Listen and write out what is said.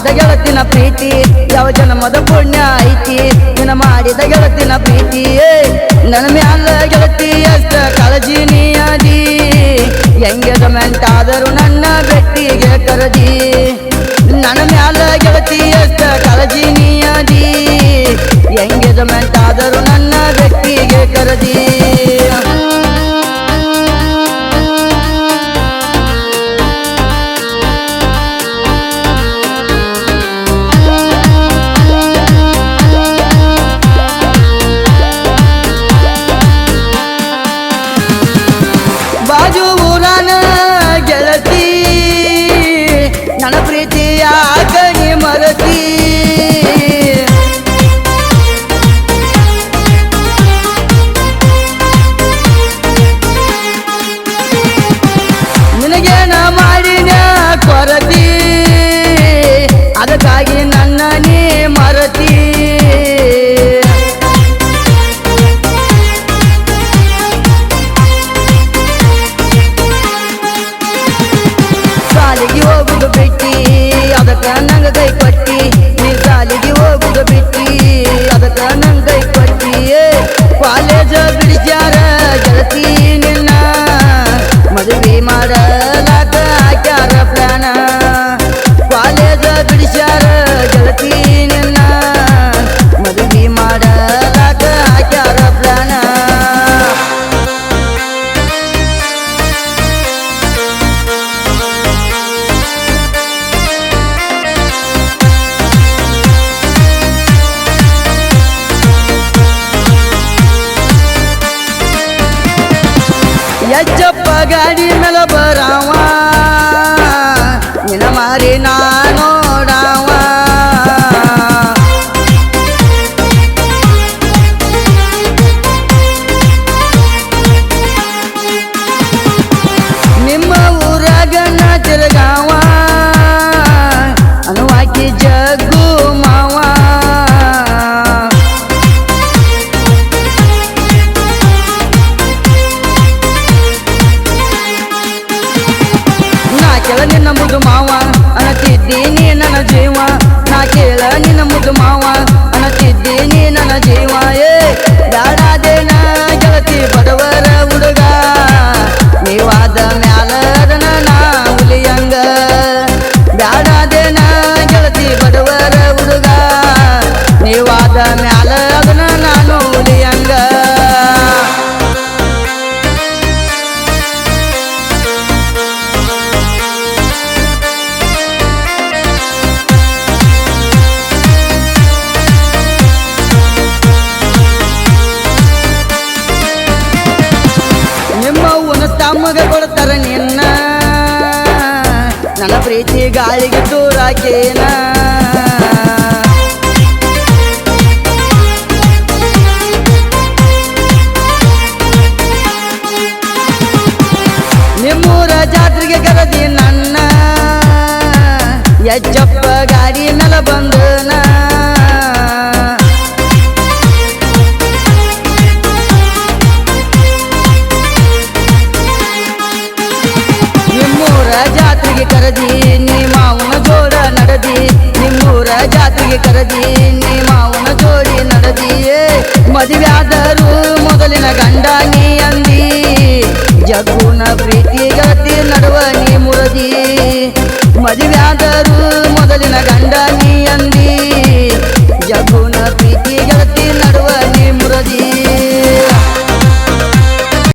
ಮಾಡಿದ ಗೆಳತಿನ ಪ್ರೀತಿ ಯಾವ ಜನ್ಮದ ಪುಣ್ಯ ಐತಿ ನಿನ್ನ ಮಾಡಿದ ಗೆಳತಿನ ಪ್ರೀತಿ ನನ್ನ ಮ್ಯಾಲ ಗೆಳತಿ ಅಷ್ಟ ಕಾಳಜಿ ನೀಯದಿ ಎಂಗೇಜ್ಮೆಂಟ್ ಆದರೂ ನನ್ನ ಬೆಟ್ಟಿಗೆ ಕರದಿ ನನ್ನ ಮ್ಯಾಲ ಗೆಳತಿ ಅಷ್ಟ ಕಾಳಜಿ ನೀಯದಿ ಎಂಗೇಜ್ಮೆಂಟ್ ಆದರೂ ನನ್ನ ಬೆಟ್ಟಿಗೆ ಕರದಿ ಬಾಜು ಊರನ ಗೆಳತಿ ನನ್ನ ಪ್ರೀತಿಯ ಕಣಿ ಮರತಿ ನಿನಗೇನ ಮಾಡಿನ ಕೊರತಿ ಅದಕ್ಕಾಗಿ ನನ್ನ ನೀ ಮರತಿ ಸಾಲಿಗೆ ಹೋಗುದು ಬಿಟ್ಟಿ ಅದಕ್ಕ ನಂಗ ಕೈ ಕೊಟ್ಟಿ ನೀ ಸಾಲಿಗೆ ಹೋಗುದು ಬಿಟ್ಟಿ ಅದಕ್ಕ ನಂಗ ಕೈ ಕೊಟ್ಟಿ ಕಾಲೇಜ ಬಿಡಿಸ್ಯಾರ ಗೆಳತಿ ನಿನ್ನ ಮದುವೆ ಮಾಡಲಾಕ ಹಾಕ್ಯಾರ ಪ್ಲಾನ ಕಾಲೇಜ ಬಿಡಿಸ್ಯಾರ ಗೆಳತಿ ನಿನ್ನ ಮದುವೆ ಮಾಡಲಾಕ ಹಾಕ್ಯಾರ ಪ್ಲಾನ ಯಜ್ಜಪ್ಪ ಗಾಡಿ ಮೇಲೆ ಬರಾವ ನಿನ್ನ ಮಾರಿ ನಾ ನೋಡಾವ ನಿಮ್ಮ ಊರಾಗ ನಾ ತಿರುಗಾವ ಅನುವಾಕಿ ಜಗ್ಗು ಮಾವ ಕೇಳ ನಿನ್ನ ಮುದ್ದು ಮಾವ ಅನ್ನತಿದ್ದೀನಿ ನನ್ನ ಜೀವ ನಾ ಕೇಳ ನಿನ್ನ ಮುದ್ದು ಮಾವ ಅನ್ನತಿದ್ದೀನಿ ನನ್ನ ಜೀವ ಬ್ಯಾಡಾದೇನ ಗೆಳತಿ ಬಡವರ ಹುಡುಗ ನೀವಾದ ಮ್ಯಾಲ ಅದನ್ನ ನಾ ಹುಲಿಯಂಗ ಬ್ಯಾಡಾದೇನ ಗೆಳತಿ ಬಡವರ ಹುಡುಗ ನೀವಾದ ಮ್ಯಾಲ ಅದನ್ನ ನಾನು ಹುಲಿಯಂಗ ನಿಮ್ಮವ್ವನ ತಮ್ಮಗ ಕೊಡ್ತಾರ ನಿನ್ನ ನನ್ನ ಪ್ರೀತಿ ಗಾಳಿಗೆ ದೂರಾಕೇನ ನಿಮ್ಮೂರ ಜಾತ್ರೆಗೆ ಕರದಿ ನನ್ನ ಯಜ್ಜಪ್ಪ ಗಾಡಿ ಮೇಲೆ ಬಂದನ ನಿಮ್ಮೂರ ಜಾತ್ರೆಗೆ ಕರದಿ ನೀ ಮಾವನ ಜೋಡ ನಡದಿ ನಿಮ್ಮೂರ ಜಾತ್ರೆಗೆ ಕರದಿ ನೀ ಮಾವನ ಜೋಡಿ ನಡದಿ ಮದುವೆಯಾದರೂ ಮೊದಲಿನ ಗಂಡ ನೀ ಅಂದಿ ಜಗ್ಗುನ ಪ್ರೀತಿ ಗತಿ ನಡುವ ನೀ ಮುರದಿ ಮದುವೆಯಾದರೂ ಮೊದಲಿನ ಗಂಡ ನೀ ಅಂದಿ